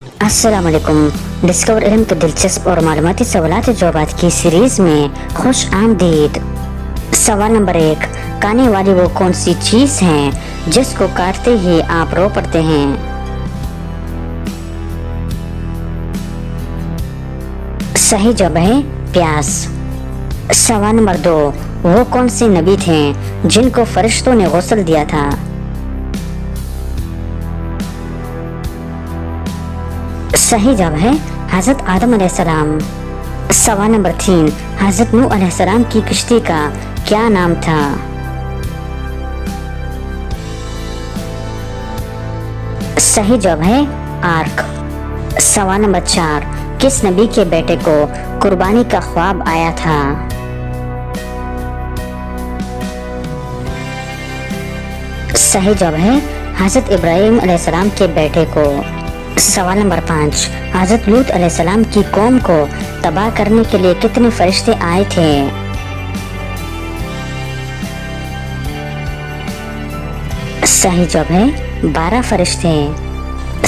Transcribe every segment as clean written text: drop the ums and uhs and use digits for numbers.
अस्सलाम वालेकुम। डिस्कवर इल्म के दिलचस्प और मालूमाती सवालात जवाबात की सीरीज में खुश आमदीद। सवाल नंबर 1, खाने वाली वो कौन सी चीज है जिसको काटते ही आप रो पड़ते हैं? सही जवाब है प्यास। सवाल नंबर 2, वो कौन से नबी थे जिनको फरिश्तों ने गुस्ल दिया था? सही जवाब है हजरत आदम अलैहिस्सलाम। सवाल नंबर 3, हजरत नूह अलैहिस्सलाम की किश्ती का क्या नाम था? सही जवाब है आर्क। सवाल नंबर 4, किस नबी के बेटे को कुर्बानी का ख्वाब आया था? सही जवाब है हजरत इब्राहिम अलैहिस्सलाम के बेटे को। सवाल नंबर 5, हजरत लूत अलैहिस्सलाम की कौम को तबाह करने के लिए कितने फरिश्ते आए थे? सही जवाब है 12 फरिश्ते।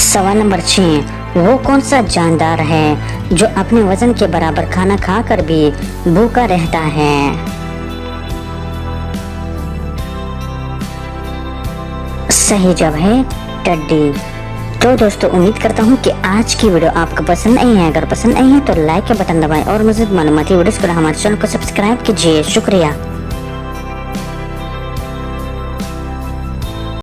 सवाल नंबर 6, वो कौन सा जानदार है जो अपने वजन के बराबर खाना खाकर भी भूखा रहता है? सही जवाब है टिड्डी। तो दोस्तों, उम्मीद करता हूँ कि आज की वीडियो आपको पसंद आई है। अगर पसंद आई है तो लाइक का बटन दबाएं और मज़ीद मालूमाती वीडियोस के लिए हमारे चैनल को सब्सक्राइब कीजिए। शुक्रिया।